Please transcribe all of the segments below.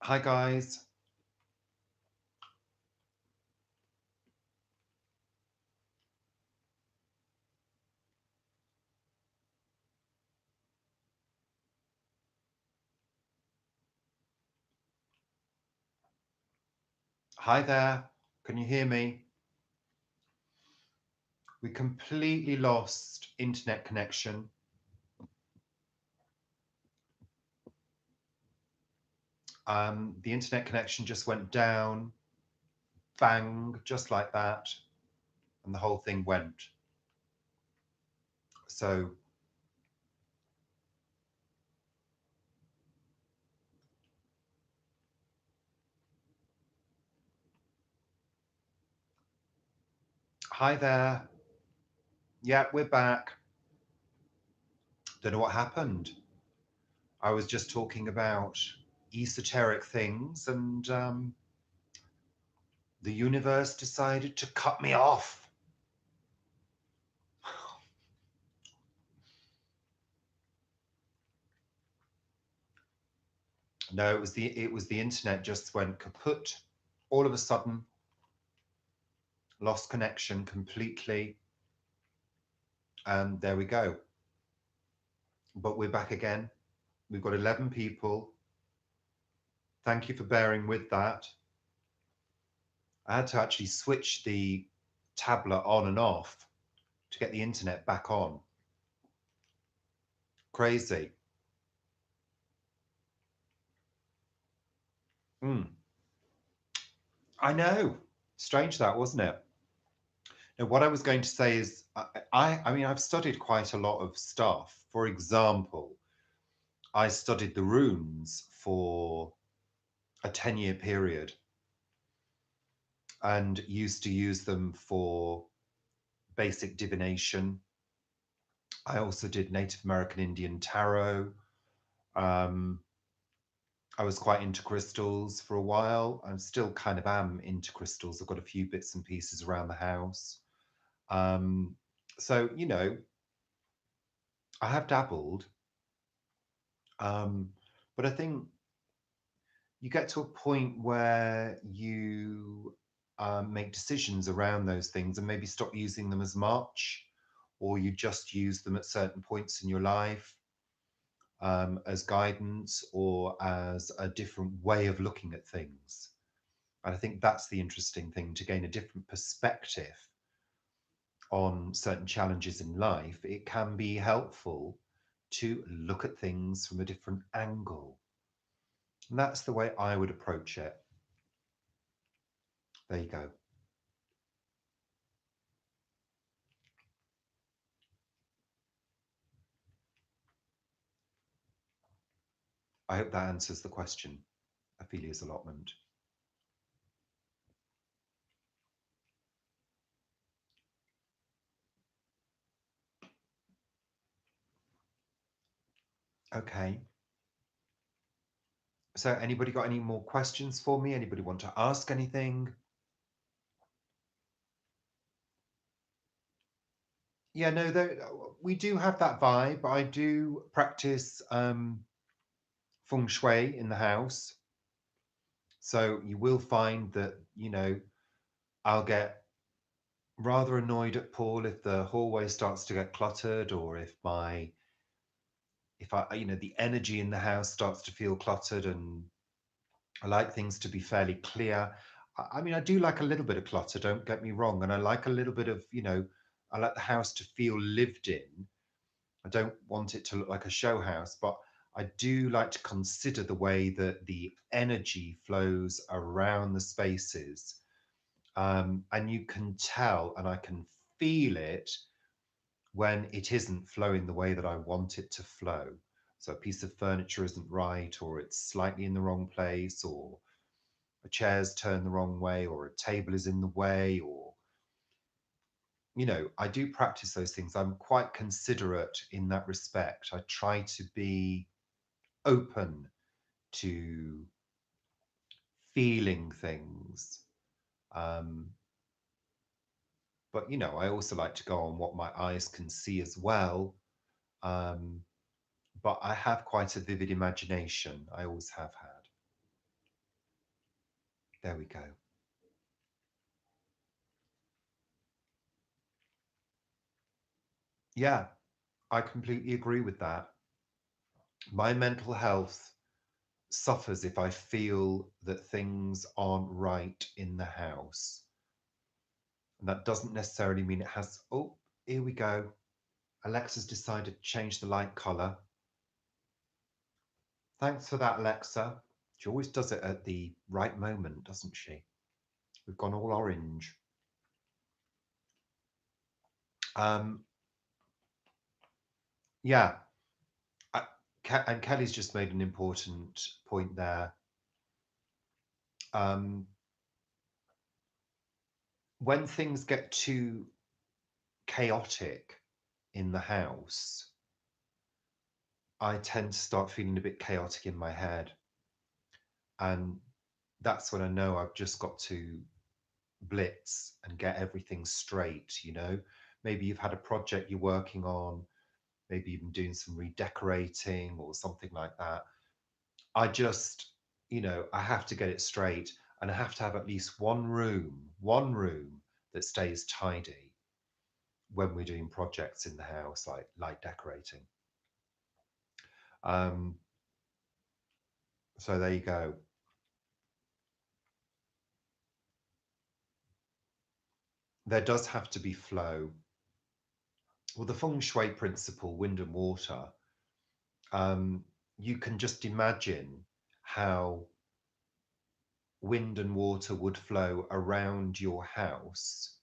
Hi, guys. Hi there. Can you hear me? We completely lost internet connection. The internet connection just went down, bang, just like that, and the whole thing went. So, hi there. Yeah, we're back. Don't know what happened. I was just talking about esoteric things, and the universe decided to cut me off. No, it was the internet just went kaput all of a sudden, lost connection completely, and there we go. But we're back again. We've got 11 people. Thank you for bearing with that. I had to actually switch the tablet on and off to get the internet back on. Crazy. Mm, I know. Strange that, wasn't it? Now, what I was going to say is, I mean, I've studied quite a lot of stuff. For example, I studied the runes for a 10-year period and used to use them for basic divination. I also did Native American Indian tarot. Um, I was quite into crystals for a while. I still kind of am into crystals. I've got a few bits and pieces around the house. Um, so, I have dabbled. Um, but I think you get to a point where you make decisions around those things and maybe stop using them as much, or you just use them at certain points in your life as guidance or as a different way of looking at things. And I think that's the interesting thing, to gain a different perspective on certain challenges in life. It can be helpful to look at things from a different angle. And that's the way I would approach it. There you go. I hope that answers the question, Ophelia's allotment. Okay. So anybody got any more questions for me? Anybody want to ask anything? Yeah, no, we do have that vibe. I do practice feng shui in the house. So you will find that, I'll get rather annoyed at Paul if the hallway starts to get cluttered, or if I, the energy in the house starts to feel cluttered, and I like things to be fairly clear. I mean, I do like a little bit of clutter, don't get me wrong. And I like a little bit of, I like the house to feel lived in. I don't want it to look like a show house, but I do like to consider the way that the energy flows around the spaces. And you can tell and I can feel it when it isn't flowing the way that I want it to flow. So a piece of furniture isn't right, or it's slightly in the wrong place, or a chair's turned the wrong way, or a table is in the way, or, I do practice those things. I'm quite considerate in that respect. I try to be open to feeling things. Um, but, I also like to go on what my eyes can see as well. Um, but I have quite a vivid imagination. I always have had. There we go. Yeah, I completely agree with that. My mental health suffers if I feel that things aren't right in the house. And that doesn't necessarily mean it has. Oh, here we go. Alexa's decided to change the light color. Thanks for that, Alexa. She always does it at the right moment, doesn't she? We've gone all orange. Yeah, and Kelly's just made an important point there. When things get too chaotic in the house, I tend to start feeling a bit chaotic in my head. And that's when I know I've just got to blitz and get everything straight, you know? Maybe you've had a project you're working on, maybe you've been doing some redecorating or something like that. I just, I have to get it straight and I have to have at least one room that stays tidy when we're doing projects in the house, like light decorating. Um, so there you go. There does have to be flow. Well, the feng shui principle, wind and water, you can just imagine how wind and water would flow around your house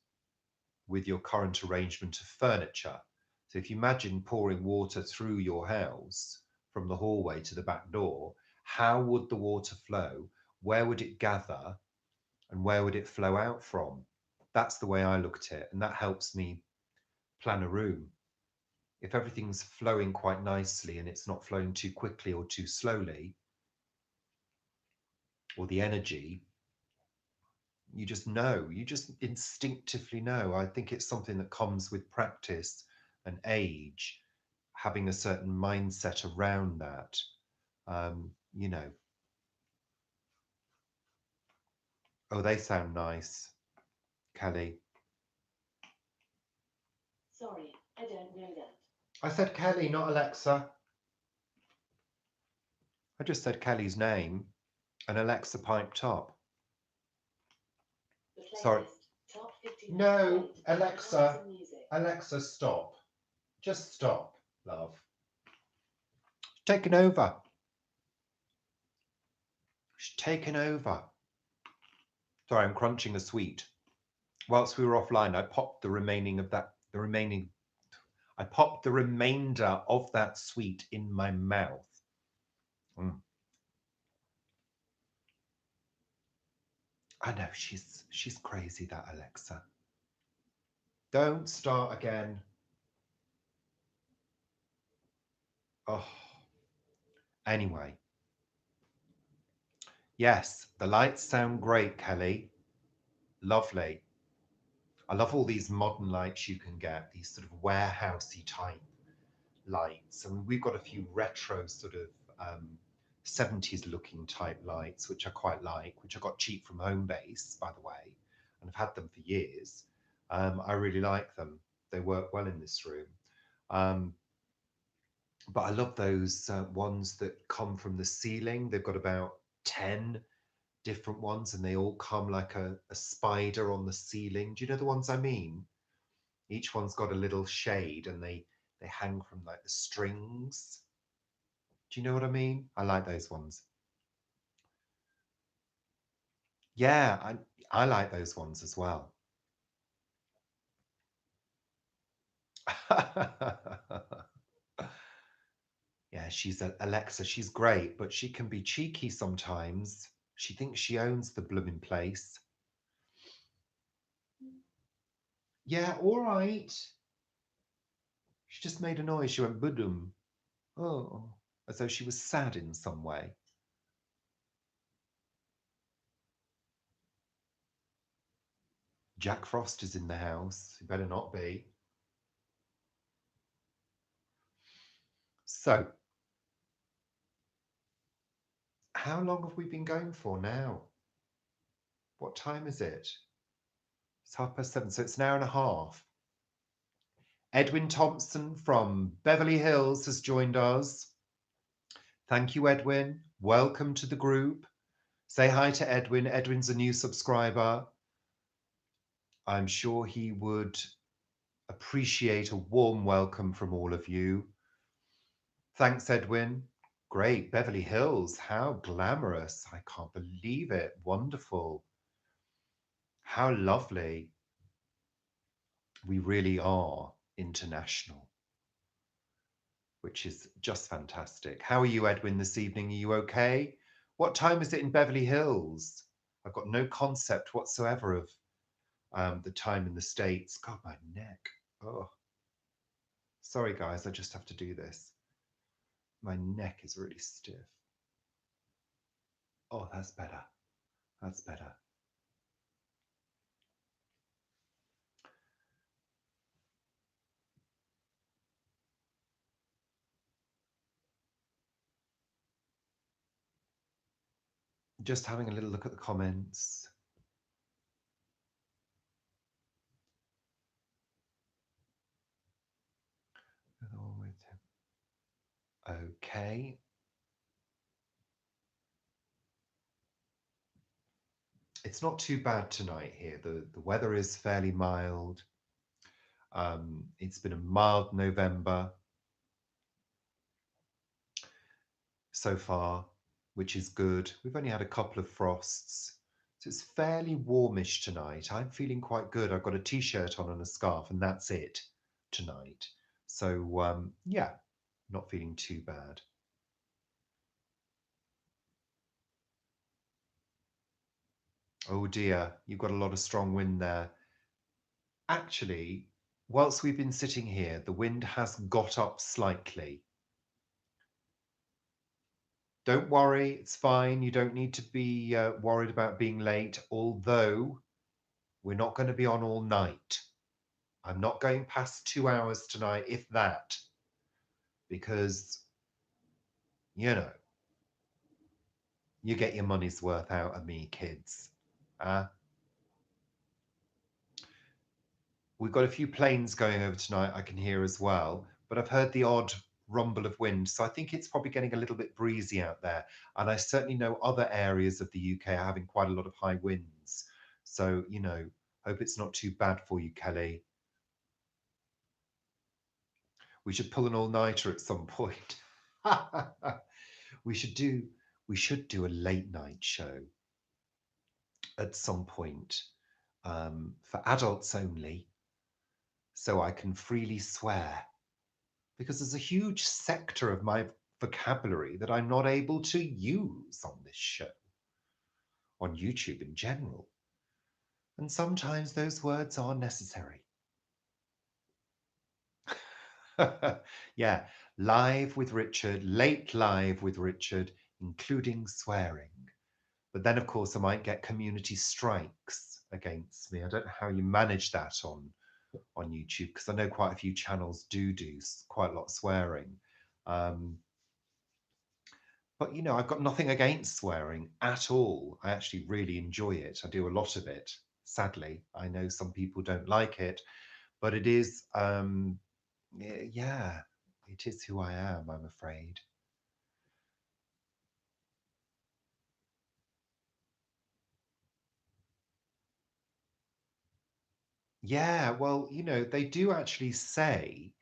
with your current arrangement of furniture. So if you imagine pouring water through your house from the hallway to the back door, how would the water flow? Where would it gather? And where would it flow out from? That's the way I look at it. And that helps me plan a room. If everything's flowing quite nicely and it's not flowing too quickly or too slowly, or the energy, you just instinctively know. I think it's something that comes with practice and age, having a certain mindset around that. You know, oh, they sound nice, Kelly. Sorry, I don't know that. I said Kelly, not Alexa. I just said Kelly's name, and Alexa piped up. The Sorry. playlist, top 50 No, Alexa. music. Alexa, stop. Just stop, love. She's taken over. She's taken over. Sorry, I'm crunching a sweet. Whilst we were offline, I popped the remaining of that, the remaining, I popped the remainder of that sweet in my mouth. Mm. I know she's crazy, that Alexa. Don't start again. Oh, anyway. Yes, the lights sound great, Kelly. Lovely. I love all these modern lights you can get, these sort of warehousey type lights. And we've got a few retro sort of 70s looking type lights, which I quite like, which I got cheap from Homebase, by the way, and I've had them for years. I really like them. They work well in this room. Um, but I love those ones that come from the ceiling. They've got about 10 different ones and they all come like a spider on the ceiling. Do you know the ones I mean? Each one's got a little shade and they hang from like the strings. Do you know what I mean? I like those ones. Yeah, I like those ones as well. Yeah, she's a Alexa. She's great, but she can be cheeky sometimes. She thinks she owns the blooming place. Yeah, all right. She just made a noise. She went boodum. Oh, as though she was sad in some way. Jack Frost is in the house. He better not be. So, how long have we been going for now? What time is it? It's 7:30, so it's an hour and a half. Edwin Thompson from Beverly Hills has joined us. Thank you, Edwin. Welcome to the group. Say hi to Edwin. Edwin's a new subscriber. I'm sure he would appreciate a warm welcome from all of you. Thanks, Edwin. Great. Beverly Hills. How glamorous. I can't believe it. Wonderful. How lovely. We really are international, which is just fantastic. How are you, Edwin, this evening? Are you okay? What time is it in Beverly Hills? I've got no concept whatsoever of the time in the States. God, my neck. Oh, sorry, guys. I just have to do this. My neck is really stiff. Oh, that's better. That's better. Just having a little look at the comments. Okay. It's not too bad tonight here. The weather is fairly mild. It's been a mild November so far, which is good. We've only had a couple of frosts, so it's fairly warmish tonight. I'm feeling quite good. I've got a t-shirt on and a scarf, and that's it tonight. So yeah, not feeling too bad. Oh dear, you've got a lot of strong wind there. Actually, whilst we've been sitting here, the wind has got up slightly. Don't worry, it's fine. You don't need to be worried about being late, although we're not going to be on all night. I'm not going past 2 hours tonight, if that, because, you know, you get your money's worth out of me, kids. We've got a few planes going over tonight, I can hear as well, but I've heard the odd rumble of wind, so I think it's probably getting a little bit breezy out there. And I certainly know other areas of the UK are having quite a lot of high winds. So, hope it's not too bad for you, Kelly. We should pull an all-nighter at some point. we should do we should do a late night show at some point, for adults only, so I can freely swear, because there's a huge sector of my vocabulary that I'm not able to use on this show, on YouTube in general. And sometimes those words are necessary. Yeah, live with Richard, late live with Richard, including swearing. But then, of course, I might get community strikes against me. I don't know how you manage that on YouTube, because I know quite a few channels do quite a lot of swearing. But I've got nothing against swearing at all. I actually really enjoy it. I do a lot of it. Sadly, I know some people don't like it, but it is, yeah, it is who I am, I'm afraid. Yeah, well, they do actually say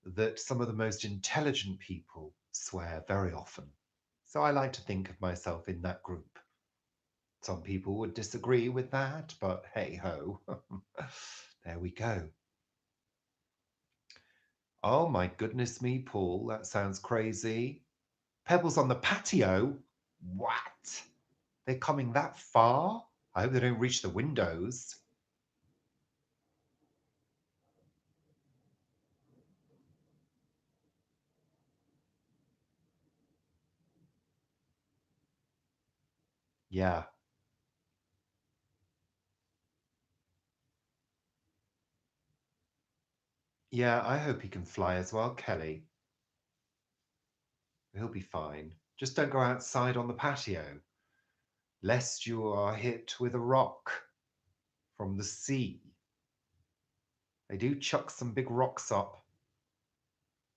that some of the most intelligent people swear very often. So I like to think of myself in that group. Some people would disagree with that, but hey ho, there we go. Oh my goodness me, Paul, that sounds crazy. Pebbles on the patio? What? They're coming that far? I hope they don't reach the windows. Yeah. Yeah, I hope he can fly as well, Kelly. He'll be fine. Just don't go outside on the patio. lest you are hit with a rock from the sea. They do chuck some big rocks up,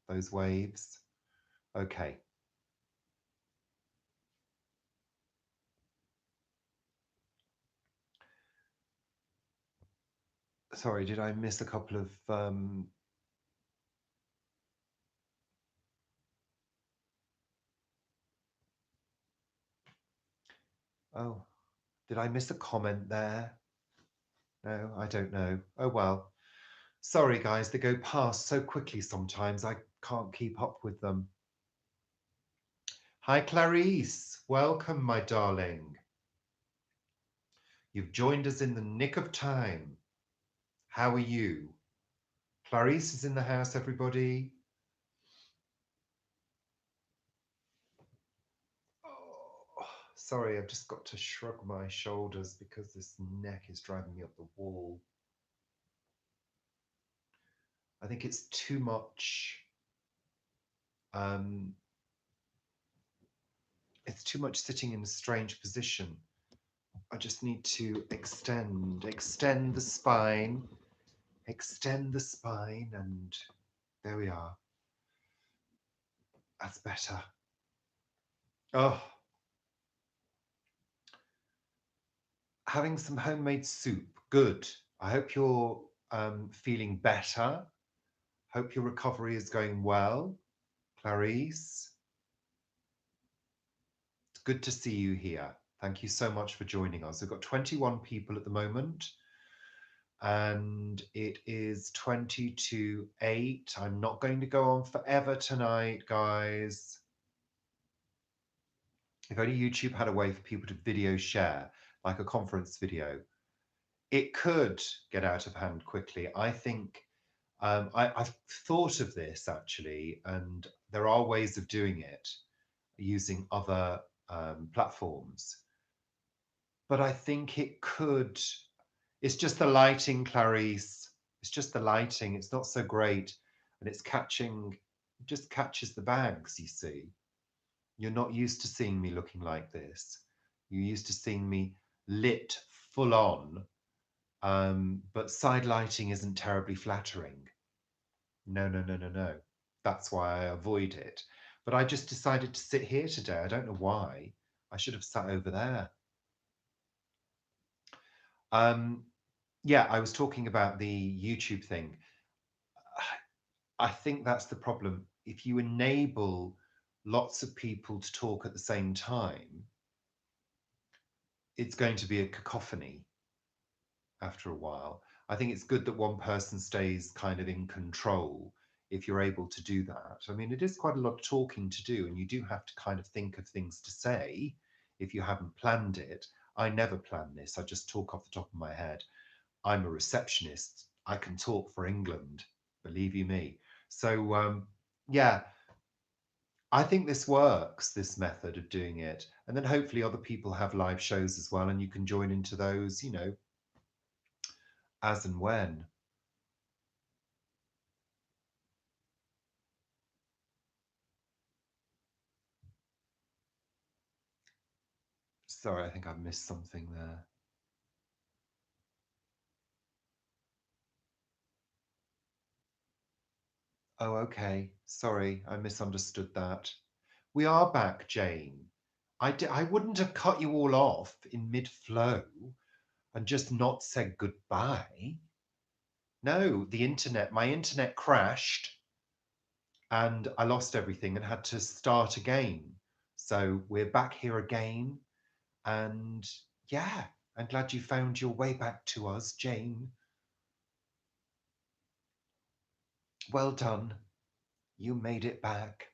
those waves. Okay. Sorry, did I miss a couple of oh, did I miss a comment there? No, I don't know. Oh well. Sorry guys, they go past so quickly sometimes I can't keep up with them. Hi Clarice, welcome my darling. You've joined us in the nick of time. How are you? Clarice is in the house, everybody. Oh, sorry, I've just got to shrug my shoulders because this neck is driving me up the wall. I think it's too much. It's too much sitting in a strange position. I just need to extend the spine, and there we are. That's better. Oh, having some homemade soup. Good. I hope you're feeling better. Hope your recovery is going well, Clarice. It's good to see you here. Thank you so much for joining us. We've got 21 people at the moment, and it is 8. I'm not going to go on forever tonight, guys. If only YouTube had a way for people to video share, like a conference video, it could get out of hand quickly. I think I've thought of this actually, and there are ways of doing it using other platforms. But I think it could. It's just the lighting, Clarice. It's just the lighting. It's not so great, and it's catching. It just catches the bags. You see, you're not used to seeing me looking like this. You're used to seeing me lit full on. But side lighting isn't terribly flattering. No, no, no, no, no. That's why I avoid it. But I just decided to sit here today. I don't know why. I should have sat over there. Yeah, I was talking about the YouTube thing. I think that's the problem. If you enable lots of people to talk at the same time, it's going to be a cacophony after a while. I think it's good that one person stays kind of in control if you're able to do that. I mean, it is quite a lot of talking to do, and you do have to kind of think of things to say if you haven't planned it. I never plan this, I just talk off the top of my head. I'm a receptionist. I can talk for England, believe you me. So, yeah, I think this works, this method of doing it. And then hopefully other people have live shows as well, and you can join into those, as and when. Sorry, I think I've missed something there. Oh, okay. Sorry, I misunderstood that. We are back, Jane. I wouldn't have cut you all off in mid-flow and just not said goodbye. No, my internet crashed and I lost everything and had to start again. So we're back here again. And yeah, I'm glad you found your way back to us, Jane. Well done. You made it back.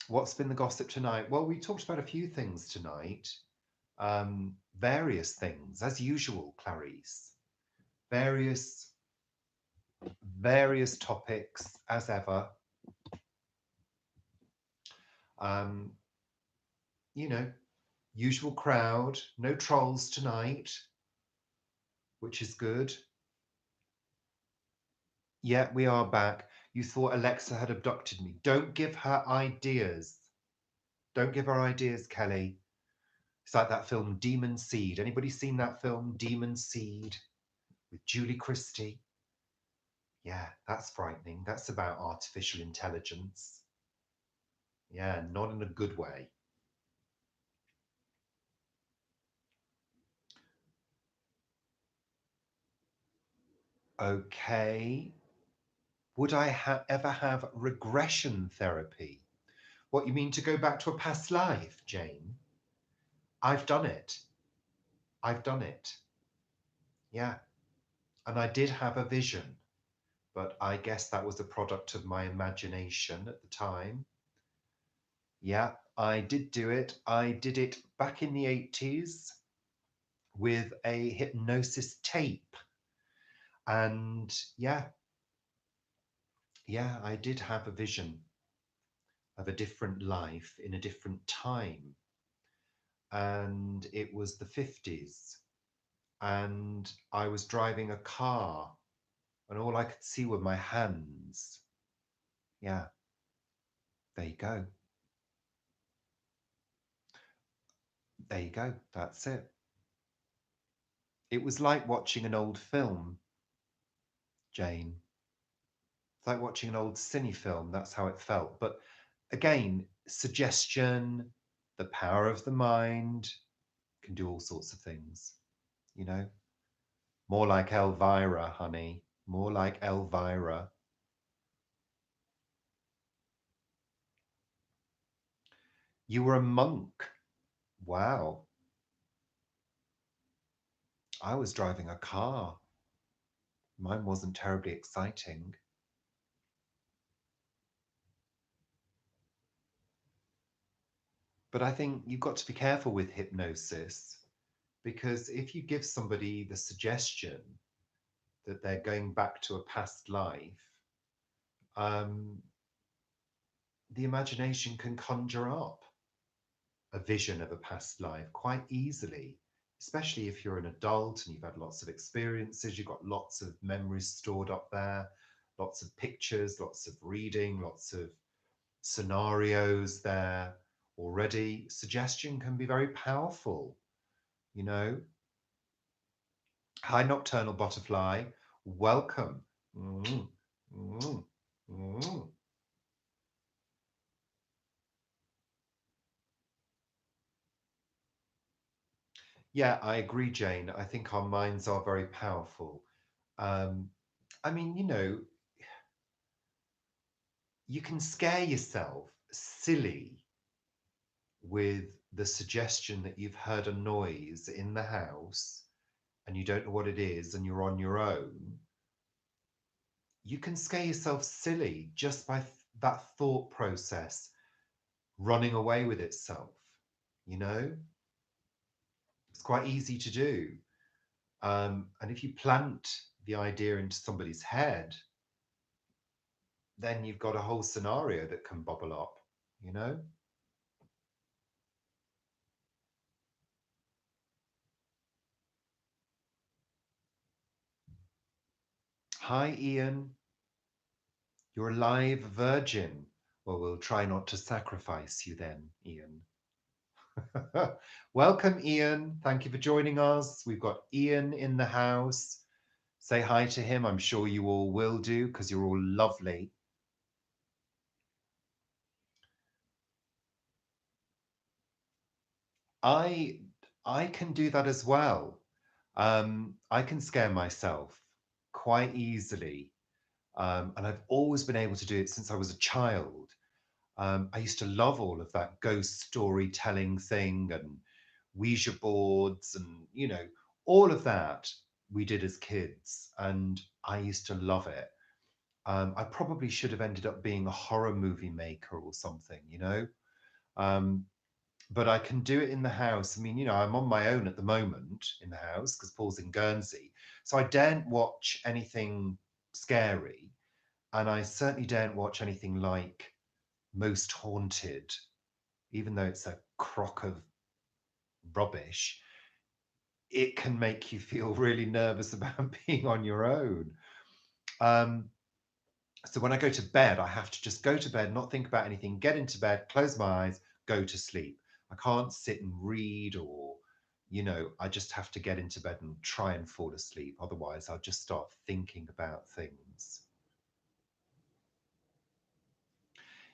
What's been the gossip tonight? Well, we talked about a few things tonight. Various things, as usual, Clarice. Various, various topics, as ever. Um, you know, usual crowd. No trolls tonight, which is good. Yeah, we are back. You thought Alexa had abducted me. Don't give her ideas. Don't give her ideas, Kelly. It's like that film Demon Seed. Anybody seen that film, Demon Seed, with Julie Christie? Yeah, that's frightening. That's about artificial intelligence. Yeah, not in a good way. Okay. Would I ever have regression therapy? What, you mean to go back to a past life, Jane? I've done it. I've done it. Yeah. And I did have a vision, but I guess that was a product of my imagination at the time. Yeah, I did do it. I did it back in the 80s with a hypnosis tape. And yeah, I did have a vision of a different life in a different time. And it was the 50s. And I was driving a car, and all I could see were my hands. Yeah, there you go. There you go. That's it. It was like watching an old film, Jane. It's like watching an old cine film. That's how it felt. But again, suggestion, the power of the mind can do all sorts of things, you know? More like Elvira, honey. More like Elvira. You were a monk. Wow. I was driving a car. Mine wasn't terribly exciting. But I think you've got to be careful with hypnosis because if you give somebody the suggestion that they're going back to a past life, um, the imagination can conjure up a vision of a past life quite easily, especially if you're an adult and you've had lots of experiences, you've got lots of memories stored up there, lots of pictures, lots of reading, lots of scenarios there already. Suggestion can be very powerful, you know. Hi, Nocturnal Butterfly. Welcome. Mm, mm, mm. Yeah, I agree, Jane. I think our minds are very powerful. Um, I mean, you can scare yourself silly with the suggestion that you've heard a noise in the house and you don't know what it is and you're on your own. You can scare yourself silly just by that thought process running away with itself. You know, it's quite easy to do. And if you plant the idea into somebody's head, then you've got a whole scenario that can bubble up, you know? Hi, Ian. You're a live virgin. Well, we'll try not to sacrifice you then, Ian. Welcome, Ian. Thank you for joining us. We've got Ian in the house. Say hi to him. I'm sure you all will do because you're all lovely. I I can do that as well. I can scare myself quite easily, and I've always been able to do it since I was a child. I used to love all of that ghost storytelling thing and Ouija boards and all of that we did as kids, and I used to love it. I probably should have ended up being a horror movie maker or something. Um, but I can do it in the house. I mean, I'm on my own at the moment in the house because Paul's in Guernsey. So I daren't watch anything scary. And I certainly daren't watch anything like Most Haunted, even though it's a crock of rubbish. It can make you feel really nervous about being on your own. Um, so when I go to bed, I have to just go to bed, not think about anything, get into bed, close my eyes, go to sleep. I can't sit and read or, I just have to get into bed and try and fall asleep. Otherwise, I'll just start thinking about things.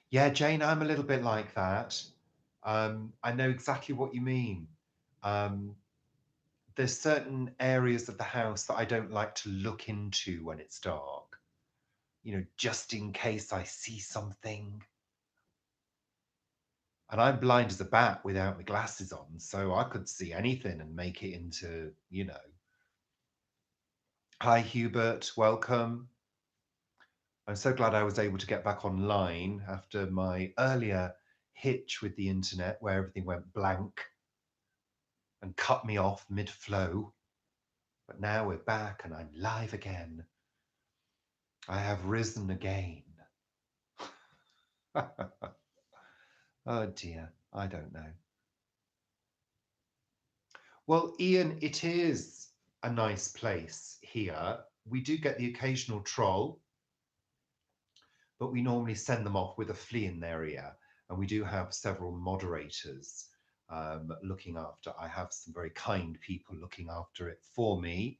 Yeah, Jane, I'm a little bit like that. I know exactly what you mean. Um, there's certain areas of the house that I don't like to look into when it's dark, just in case I see something. And I'm blind as a bat without my glasses on, so I could see anything and make it into. Hi, Hubert, welcome. I'm so glad I was able to get back online after my earlier hitch with the internet where everything went blank and cut me off mid flow. But now we're back and I'm live again. I have risen again. Oh dear, I don't know. Well, Ian, it is a nice place here. We do get the occasional troll, but we normally send them off with a flea in their ear. And we do have several moderators looking after. I have some very kind people looking after it for me.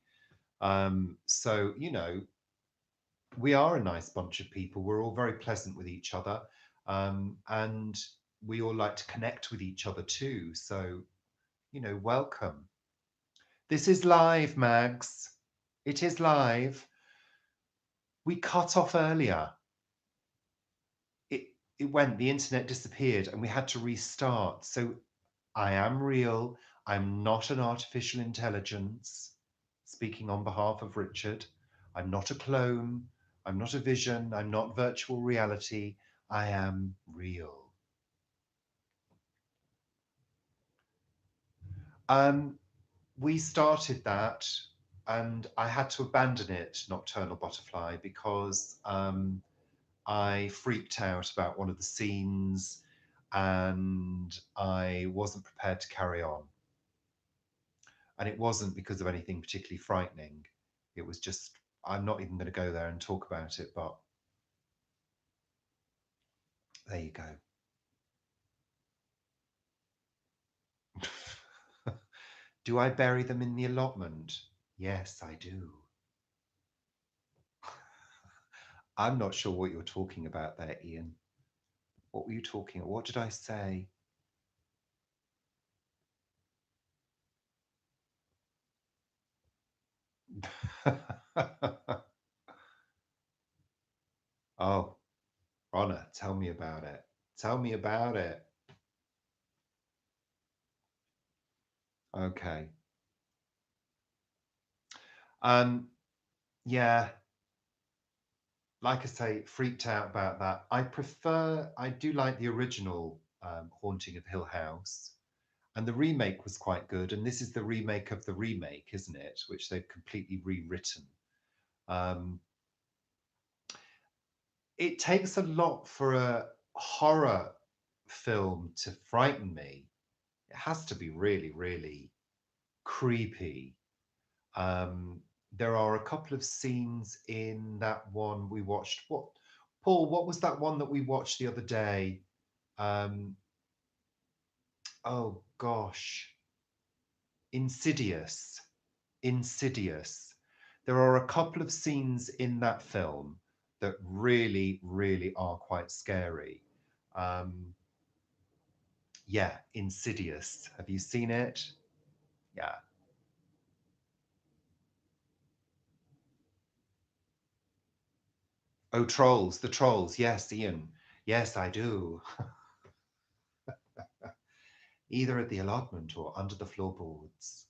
So, we are a nice bunch of people. We're all very pleasant with each other. And we all like to connect with each other too. So, welcome. This is live, Mags. It is live. We cut off earlier. It went, the internet disappeared, and we had to restart. So I am real. I'm not an artificial intelligence. Speaking on behalf of Richard, I'm not a clone. I'm not a vision. I'm not virtual reality. I am real. Um, we started that, and I had to abandon it, Nocturnal Butterfly, because I freaked out about one of the scenes and I wasn't prepared to carry on. And it wasn't because of anything particularly frightening. It was just, I'm not even going to go there and talk about it, but there you go. Do I bury them in the allotment? Yes, I do. I'm not sure what you're talking about there, Ian. What were you talking about? What did I say? Oh, Ronna, tell me about it. Tell me about it. Okay. Um, yeah, like I say, freaked out about that. I do like the original Haunting of Hill House, and the remake was quite good. And this is the remake of the remake, isn't it? Which they've completely rewritten. Um, it takes a lot for a horror film to frighten me. It has to be really, really creepy. Um, there are a couple of scenes in that one we watched. Paul? What was that one that we watched the other day? Um, oh gosh, Insidious. Insidious. There are a couple of scenes in that film that really, really are quite scary. Um, yeah, Insidious. Have you seen it? Yeah. Oh, Trolls, the Trolls. Yes, Ian. Yes, I do. Either at the allotment or under the floorboards.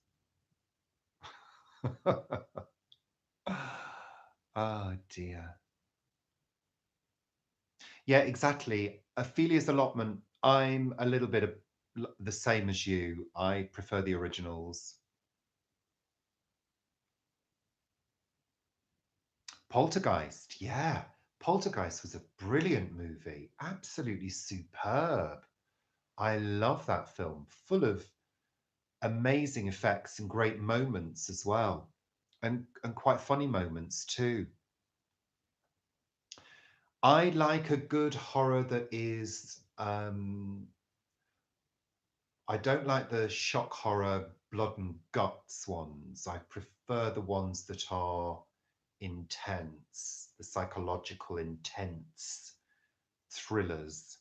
Oh dear. Yeah, exactly. Ophelia's allotment, I'm a little bit of the same as you. I prefer the originals. Poltergeist, yeah. Poltergeist was a brilliant movie. Absolutely superb. I love that film, full of amazing effects and great moments as well. And quite funny moments too. I like a good horror that is I don't like the shock horror blood and guts ones. I prefer the ones that are intense, the psychological intense thrillers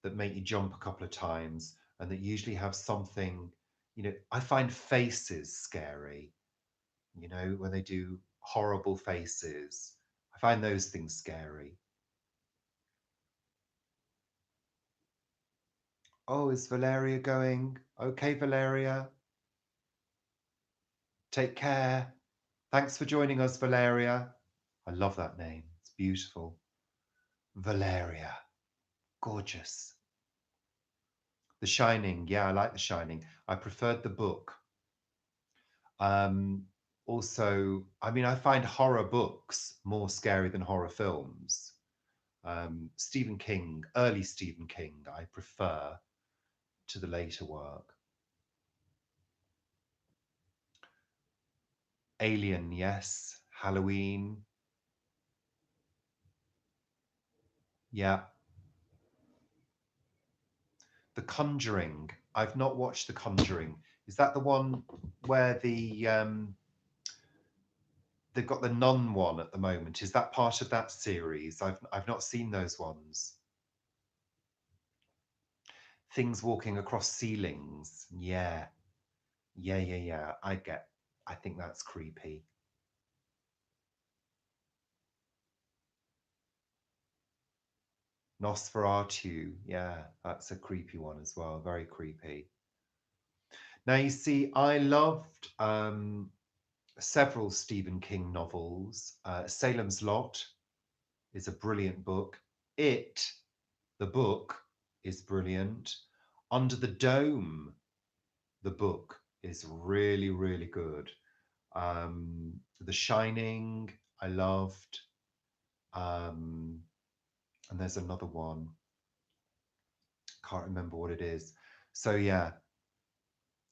that make you jump a couple of times and that usually have something, I find faces scary, when they do horrible faces. I find those things scary. Oh, is Valeria going? Okay, Valeria. Take care. Thanks for joining us, Valeria. I love that name. It's beautiful. Valeria. Gorgeous. The Shining. Yeah, I like The Shining. I preferred the book. Um, Also, I mean, I find horror books more scary than horror films. Stephen King, early Stephen King, I prefer to the later work. Alien, yes. Halloween, yeah. The Conjuring. I've not watched The Conjuring. Is that the one where they've got the nun one at the moment? Is that part of that series? I've not seen those ones. Things walking across ceilings. Yeah. Yeah, yeah, yeah. I think that's creepy. Nosferatu. Yeah, that's a creepy one as well. Very creepy. Now you see, I loved several Stephen King novels. Salem's Lot is a brilliant book. It, the book, is brilliant. Under the Dome, the book is really, really good. The Shining, I loved. Um, and there's another one. Can't remember what it is. So yeah,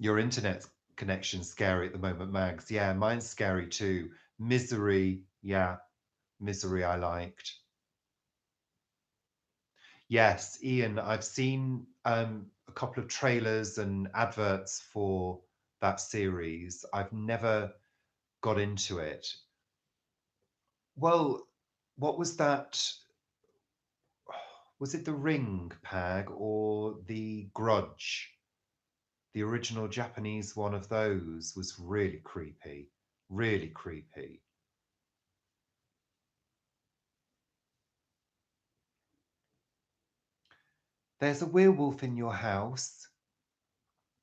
your internet connection's scary at the moment, Mags. Yeah, mine's scary too. Misery, yeah, Misery I liked. Yes, Ian, I've seen a couple of trailers and adverts for that series. I've never got into it. Well, what was that? Was it The Ring, Pag, or The Grudge? The original Japanese one of those was really creepy. Really creepy. There's a werewolf in your house.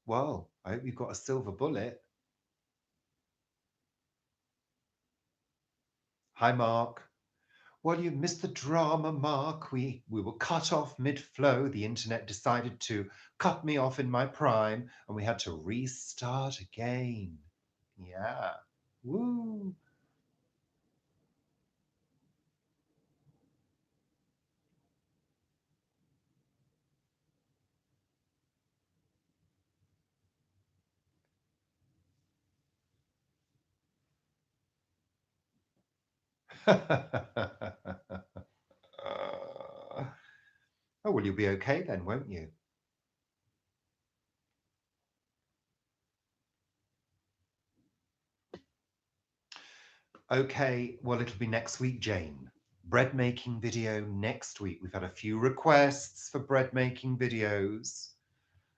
Well, I hope you've got a silver bullet. Hi, Mark. Well, you missed the drama, Mark. We were cut off mid-flow. The internet decided to cut me off in my prime, and we had to restart again. Yeah. Woo. Oh, well, you'll be okay then, won't you? Okay, well, it'll be next week, Jane. Bread making video next week. We've had a few requests for bread making videos.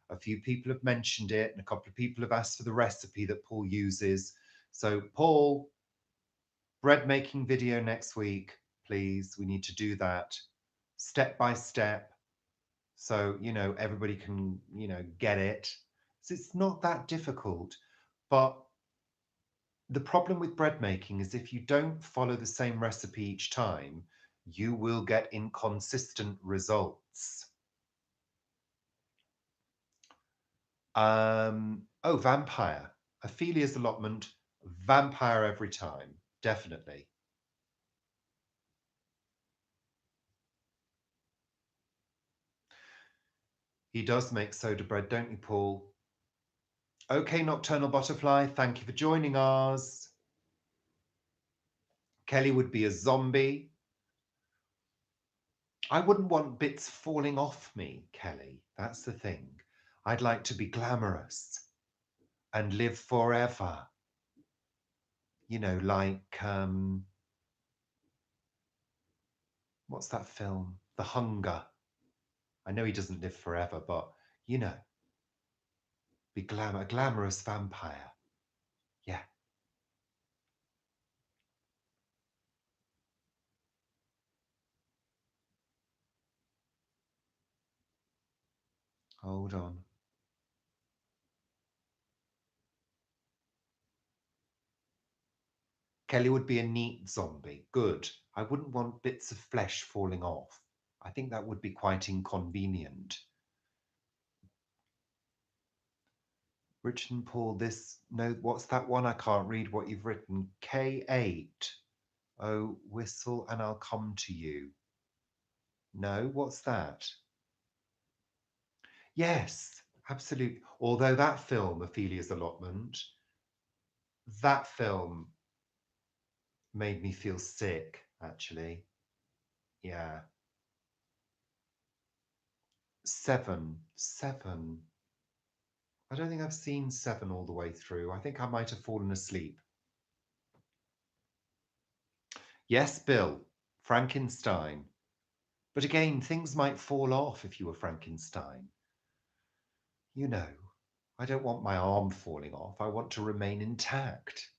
A few people have mentioned it, and a couple of people have asked for the recipe that Paul uses. So, Paul, bread making video next week, please. We need to do that step by step. So, everybody can, get it. So it's not that difficult. But the problem with bread making is if you don't follow the same recipe each time, you will get inconsistent results. Oh, vampire. Ophelia's allotment, vampire every time. Definitely. He does make soda bread, don't you, Paul? Okay, Nocturnal Butterfly, thank you for joining us. Kelly would be a zombie. I wouldn't want bits falling off me, Kelly. That's the thing. I'd like to be glamorous and live forever. You know, like what's that film? The Hunger. I know he doesn't live forever, but you know, be a glamorous vampire. Yeah. Hold on. Kelly would be a neat zombie. Good. I wouldn't want bits of flesh falling off. I think that would be quite inconvenient. Richard and Paul, this, no, what's that one? I can't read what you've written. K8. Oh, whistle and I'll come to you. No, what's that? Yes, absolutely. Although that film, Ophelia's Allotment, that film made me feel sick, actually. Yeah. Seven. I don't think I've seen Seven all the way through. I think I might have fallen asleep. Yes, Bill, Frankenstein. But again, things might fall off if you were Frankenstein. You know, I don't want my arm falling off. I want to remain intact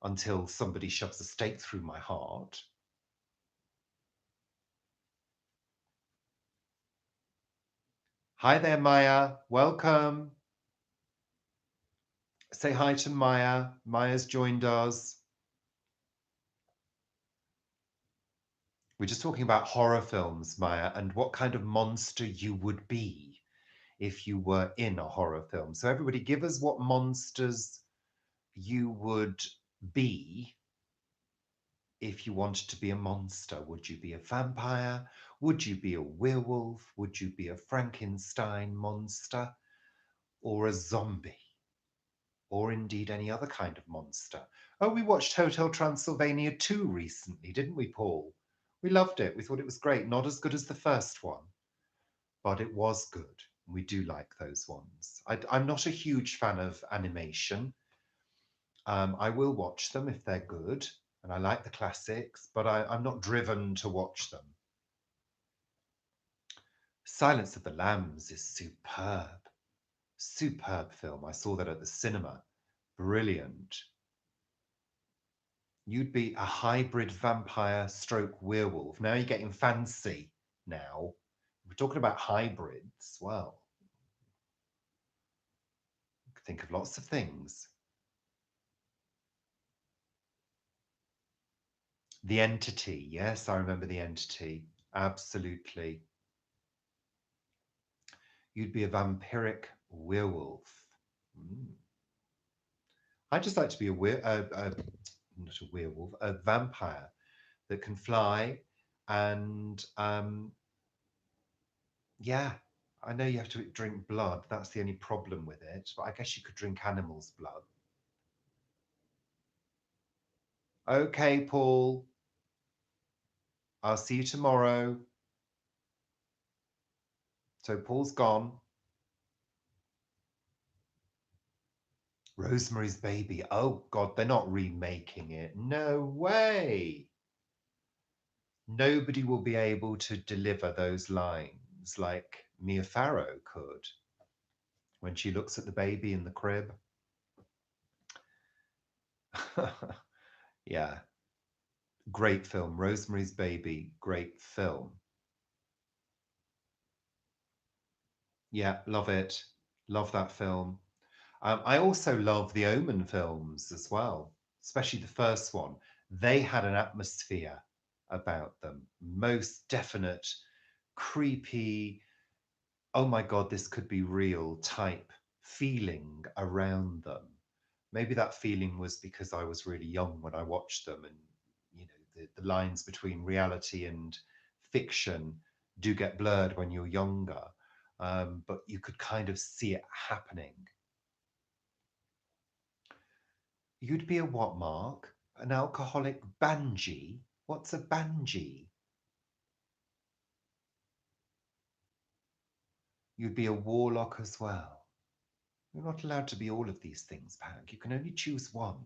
until somebody shoves a stake through my heart. Hi there, Maya. Welcome. Say hi to Maya. Maya's joined us. We're just talking about horror films, Maya, and what kind of monster you would be if you were in a horror film. So, everybody, give us what monsters you would be if you wanted to be a monster. Would you be a vampire? Would you be a werewolf? Would you be a Frankenstein monster? Or a zombie? Or indeed any other kind of monster? Oh, we watched Hotel Transylvania 2 recently, didn't we, Paul? We loved it. We thought it was great. Not as good as the first one, but it was good. We do like those ones. I'm not a huge fan of animation. I will watch them if they're good, and I like the classics, but I'm not driven to watch them. Silence of the Lambs is superb. Superb film. I saw that at the cinema. Brilliant. You'd be a hybrid vampire stroke werewolf. Now you're getting fancy now. We're talking about hybrids. Well, you could think of lots of things. The Entity. Yes, I remember The Entity. Absolutely. You'd be a vampiric werewolf. Mm. I'd just like to be not a werewolf, a vampire that can fly. And yeah, I know you have to drink blood. That's the only problem with it. But I guess you could drink animals' blood. Okay, Paul. I'll see you tomorrow. So Paul's gone. Rosemary's Baby. Oh, God, they're not remaking it. No way. Nobody will be able to deliver those lines like Mia Farrow could when she looks at the baby in the crib. Yeah, great film. Rosemary's Baby, great film. Yeah, love it. Love that film. I also love the Omen films as well, especially the first one. They had an atmosphere about them, most definite, creepy, oh my God, this could be real type feeling around them. Maybe that feeling was because I was really young when I watched them, and the lines between reality and fiction do get blurred when you're younger, but you could kind of see it happening. You'd be a what, Mark? An alcoholic banshee? What's a banshee? You'd be a warlock as well. You're not allowed to be all of these things, Pag. You can only choose one.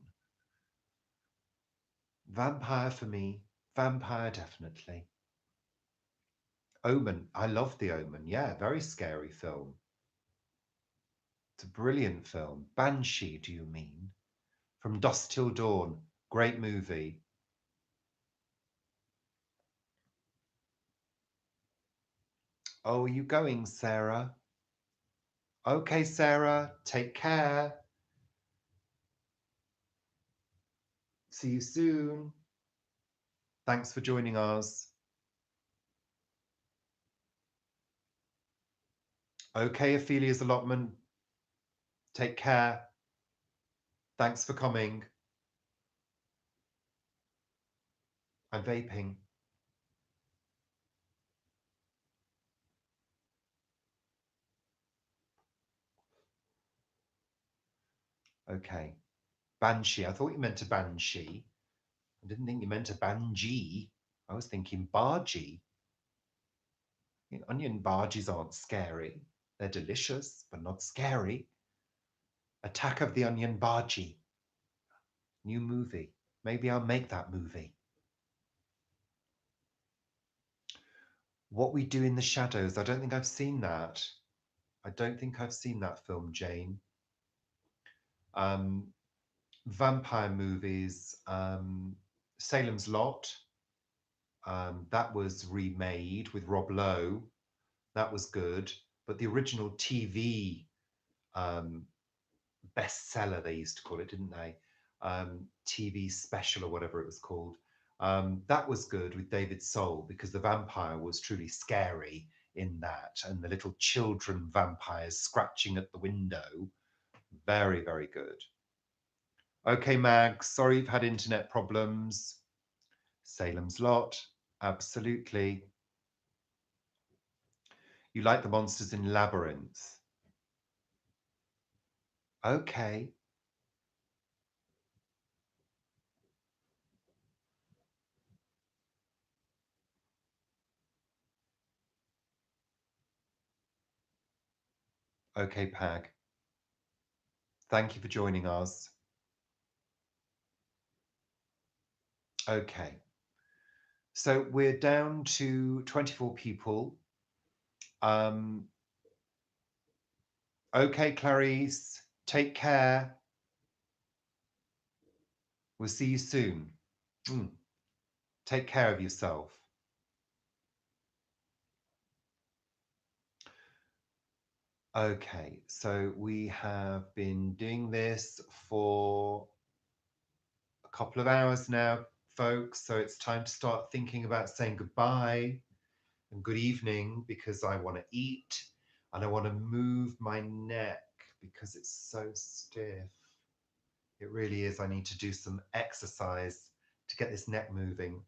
Vampire for me. Vampire, definitely. Omen. I love The Omen. Yeah, very scary film. It's a brilliant film. Banshee, do you mean? From Dusk Till Dawn. Great movie. Oh, are you going, Sarah? Okay, Sarah. Take care. See you soon. Thanks for joining us. Okay, Ophelia's allotment. Take care. Thanks for coming. I'm vaping. Okay. Banshee. I thought you meant a banshee. I didn't think you meant a banshee. I was thinking bargee. Onion barges aren't scary. They're delicious, but not scary. Attack of the Onion Bargee. New movie. Maybe I'll make that movie. What We Do in the Shadows. I don't think I've seen that. I don't think I've seen that film, Jane. Um, Vampire movies. Salem's Lot. That was remade with Rob Lowe. That was good. But the original TV um, bestseller, they used to call it, didn't they? TV special or whatever it was called. That was good with David Soul because the vampire was truly scary in that, and the little children vampires scratching at the window. Very, very good. Okay, Mag, sorry you've had internet problems. Salem's Lot, absolutely. You like the monsters in Labyrinth. Okay. Okay, Pag. Thank you for joining us. Okay. So we're down to 24 people. Okay, Clarice, take care. We'll see you soon. Take care of yourself. Okay, so we have been doing this for a couple of hours now, folks. So it's time to start thinking about saying goodbye and good evening because I want to eat and I want to move my neck because it's so stiff. It really is. I need to do some exercise to get this neck moving.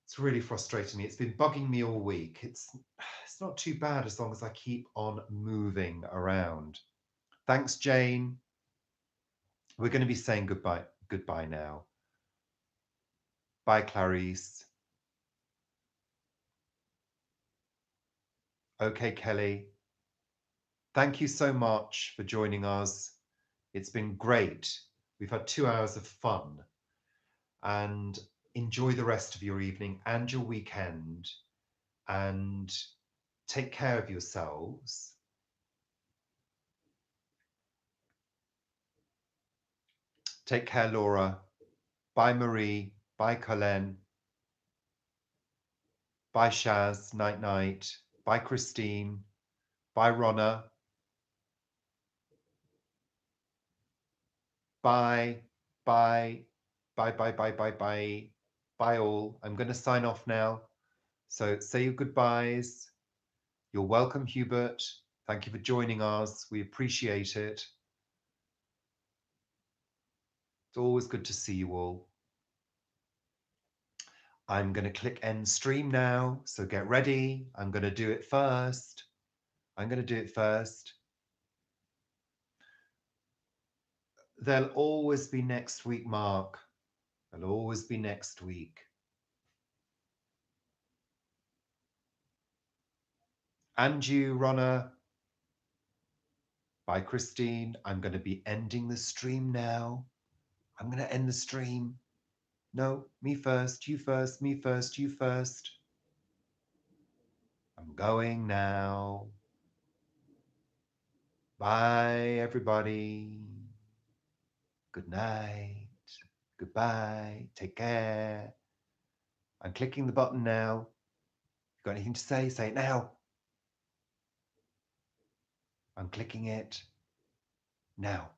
It's really frustrating me. It's been bugging me all week. It's not too bad as long as I keep on moving around. Thanks, Jane. We're going to be saying goodbye now. Bye, Clarice. Okay, Kelly. Thank you so much for joining us. It's been great. We've had 2 hours of fun. And enjoy the rest of your evening and your weekend. And take care of yourselves. Take care, Laura. Bye, Marie. Bye, Colin. Bye, Shaz. Night, night. Bye, Christine. Bye, Ronna. Bye. Bye. Bye, bye, bye, bye, bye. Bye, all. I'm going to sign off now. So say your goodbyes. You're welcome, Hubert. Thank you for joining us. We appreciate it. It's always good to see you all. I'm going to click end stream now. So get ready. I'm going to do it first. There'll always be next week, Mark. There'll always be next week. And you, Ronna. Bye, Christine. I'm going to be ending the stream now. I'm going to end the stream. No, me first, you first, me first, you first. I'm going now. Bye, everybody. Good night. Goodbye. Take care. I'm clicking the button now. Got anything to say? Say it now. I'm clicking it now.